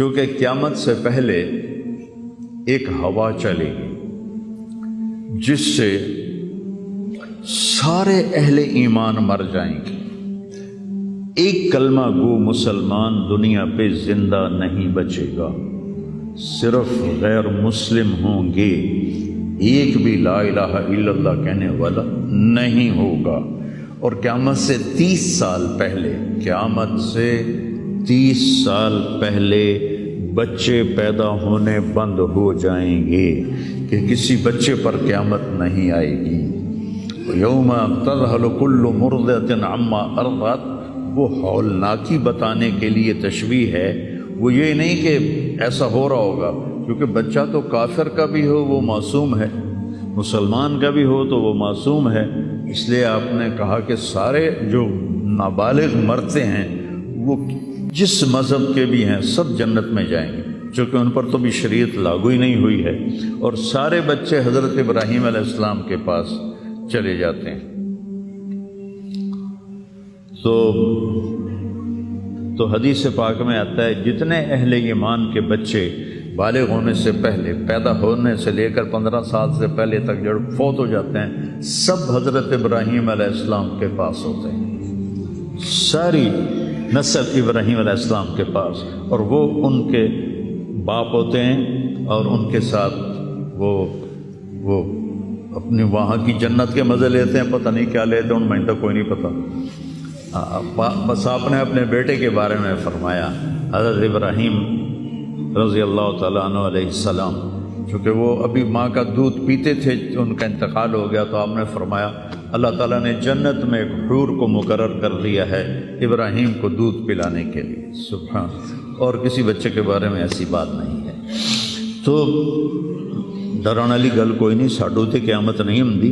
چونکہ قیامت سے پہلے ایک ہوا چلے گی جس سے سارے اہل ایمان مر جائیں گے، ایک کلمہ گو مسلمان دنیا پہ زندہ نہیں بچے گا، صرف غیر مسلم ہوں گے، ایک بھی لا الہ الا اللہ کہنے والا نہیں ہوگا۔ اور قیامت سے 30 سال پہلے، قیامت سے 30 سال پہلے بچے پیدا ہونے بند ہو جائیں گے کہ کسی بچے پر قیامت نہیں آئے گی۔ یوم تذہل کل مرضعۃ عما ارضعت، وہ ہولناکی بتانے کے لیے تشبیہ ہے، وہ یہ نہیں کہ ایسا ہو رہا ہوگا، کیونکہ بچہ تو کافر کا بھی ہو وہ معصوم ہے، مسلمان کا بھی ہو تو وہ معصوم ہے، اس لیے آپ نے کہا کہ سارے جو نابالغ مرتے ہیں وہ جس مذہب کے بھی ہیں سب جنت میں جائیں گے، چونکہ ان پر تو بھی شریعت لاگو ہی نہیں ہوئی ہے، اور سارے بچے حضرت ابراہیم علیہ السلام کے پاس چلے جاتے ہیں۔ تو حدیث پاک میں آتا ہے جتنے اہل ایمان کے بچے بالغ ہونے سے پہلے، پیدا ہونے سے لے کر 15 سال سے پہلے تک جو فوت ہو جاتے ہیں، سب حضرت ابراہیم علیہ السلام کے پاس ہوتے ہیں، ساری نسل ابراہیم علیہ السلام کے پاس، اور وہ ان کے باپ ہوتے ہیں، اور ان کے ساتھ وہ اپنی وہاں کی جنت کے مزے لیتے ہیں، پتہ نہیں کیا لیتے ہیں، ان میں تو کوئی نہیں پتہ۔ بس آپ نے اپنے بیٹے کے بارے میں فرمایا، حضرت ابراہیم رضی اللہ تعالیٰ عنہ علیہ السلام، چونکہ وہ ابھی ماں کا دودھ پیتے تھے، ان کا انتقال ہو گیا، تو آپ نے فرمایا اللہ تعالیٰ نے جنت میں ایک حور کو مقرر کر دیا ہے ابراہیم کو دودھ پلانے کے لیے، سبحان، اور کسی بچے کے بارے میں ایسی بات نہیں ہے۔ تو ڈران والی گل کوئی نہیں، ساڈو تے قیامت نہیں ہوندی،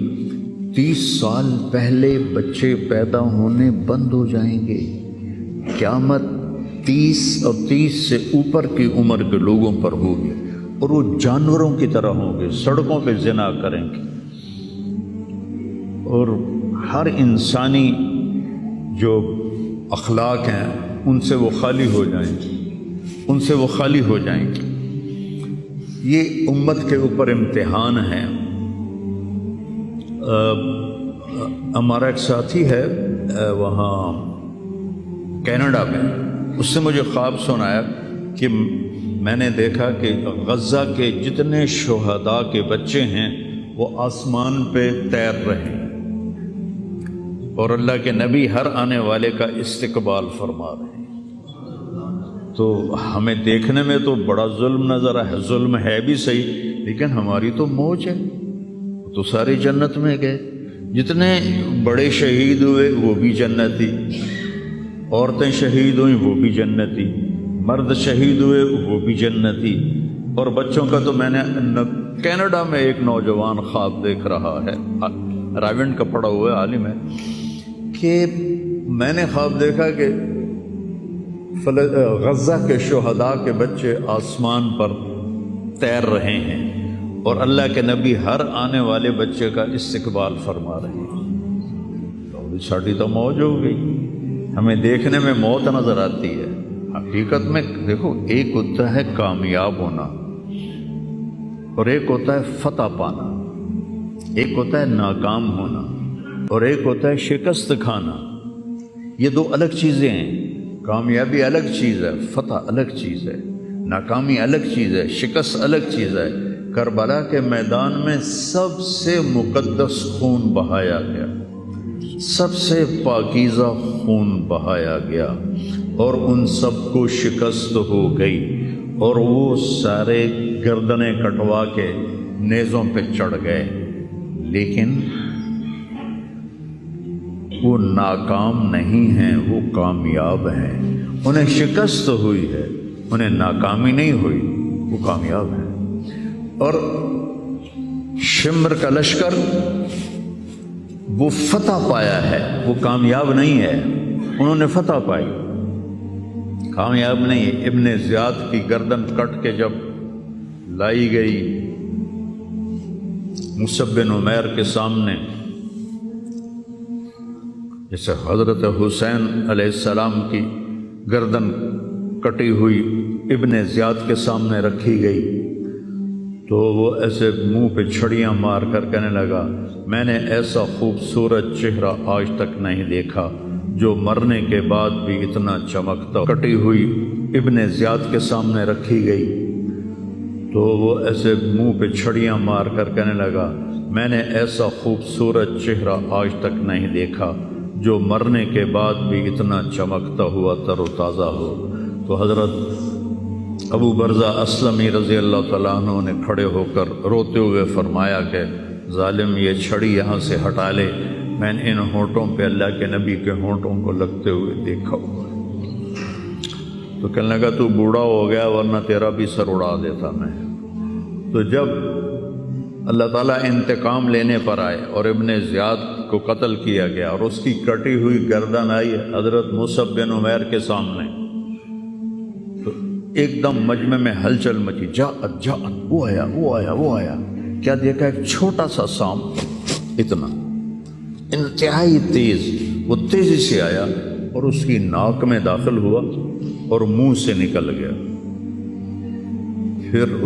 30 سال پہلے بچے پیدا ہونے بند ہو جائیں گے، قیامت 30 اور 30 سے اوپر کی عمر کے لوگوں پر ہوگی، اور وہ جانوروں کی طرح ہوں گے، سڑکوں پہ زنا کریں گے، اور ہر انسانی جو اخلاق ہیں ان سے وہ خالی ہو جائیں گے، ان سے وہ خالی ہو جائیں گے۔ یہ امت کے اوپر امتحان ہے۔ ہمارا ایک ساتھی ہے وہاں کینیڈا میں، اس سے مجھے خواب سنایا کہ میں نے دیکھا کہ غزہ کے جتنے شہداء کے بچے ہیں وہ آسمان پہ تیر رہے ہیں، اور اللہ کے نبی ہر آنے والے کا استقبال فرما رہے ہیں۔ تو ہمیں دیکھنے میں تو بڑا ظلم نظر ہے، ظلم ہے بھی صحیح، لیکن ہماری تو موج ہے، تو سارے جنت میں گئے، جتنے بڑے شہید ہوئے وہ بھی جنتی، عورتیں شہید ہوئیں وہ بھی جنتی، مرد شہید ہوئے وہ بھی جنتی، اور بچوں کا تو میں نے کینیڈا میں ایک نوجوان خواب دیکھ رہا ہے، راونڈ کا پڑھا ہوا عالم ہے، کہ میں نے خواب دیکھا کہ غزہ کے شہداء کے بچے آسمان پر تیر رہے ہیں، اور اللہ کے نبی ہر آنے والے بچے کا استقبال فرما رہے ہیں۔ تو ساڑی تو موج ہو گئی، ہمیں دیکھنے میں موت نظر آتی ہے، حقیقت میں دیکھو ایک ہوتا ہے کامیاب ہونا، اور ایک ہوتا ہے فتح پانا، ایک ہوتا ہے ناکام ہونا، اور ایک ہوتا ہے شکست کھانا۔ یہ دو الگ چیزیں ہیں، کامیابی الگ چیز ہے، فتح الگ چیز ہے، ناکامی الگ چیز ہے، شکست الگ چیز ہے۔ کربلا کے میدان میں سب سے مقدس خون بہایا گیا، سب سے پاکیزہ خون بہایا گیا، اور ان سب کو شکست ہو گئی، اور وہ سارے گردنیں کٹوا کے نیزوں پہ چڑھ گئے، لیکن وہ ناکام نہیں ہیں، وہ کامیاب ہیں۔ انہیں شکست ہوئی ہے، انہیں ناکامی نہیں ہوئی، وہ کامیاب ہیں۔ اور شمر کا لشکر وہ فتح پایا ہے، وہ کامیاب نہیں ہے، انہوں نے فتح پائی، کامیاب نہیں ہے۔ ابن زیاد کی گردن کٹ کے جب لائی گئی مصعب بن عمیر کے سامنے، جیسے حضرت حسین علیہ السلام کی گردن کٹی ہوئی ابن زیاد کے سامنے رکھی گئی تو وہ ایسے منہ پہ چھڑیاں مار کر کہنے لگا میں نے ایسا خوبصورت چہرہ آج تک نہیں دیکھا جو مرنے کے بعد بھی اتنا چمکتا. کٹی ہوئی ابن زیاد کے سامنے رکھی گئی تو وہ ایسے منہ پہ چھڑیاں مار کر کہنے لگا میں نے ایسا خوبصورت چہرہ آج تک نہیں دیکھا جو مرنے کے بعد بھی اتنا چمکتا ہوا تر و تازہ ہو. تو حضرت ابو برزہ اسلمی رضی اللہ تعالیٰ عنہ نے کھڑے ہو کر روتے ہوئے فرمایا کہ ظالم یہ چھڑی یہاں سے ہٹا لے، میں نے ان ہونٹوں پہ اللہ کے نبی کے ہونٹوں کو لگتے ہوئے دیکھا ہوا. تو کہنے لگا تو بوڑھا ہو گیا ورنہ تیرا بھی سر اڑا دیتا میں. تو جب اللہ تعالیٰ انتقام لینے پر آئے اور ابن زیاد کو قتل کیا گیا اور اس کی کٹی ہوئی گردن آئی حضرت مصعب بن عمیر کے سامنے، تو ایک دم مجمع میں ہلچل مچی. جاءت جاءت، وہ آیا وہ آیا وہ آیا. کیا دیکھا؟ ایک چھوٹا سا سانپ، اتنا انتہائی تیز، وہ تیزی سے آیا اور اس کی ناک میں داخل ہوا اور منہ سے نکل گیا. پھر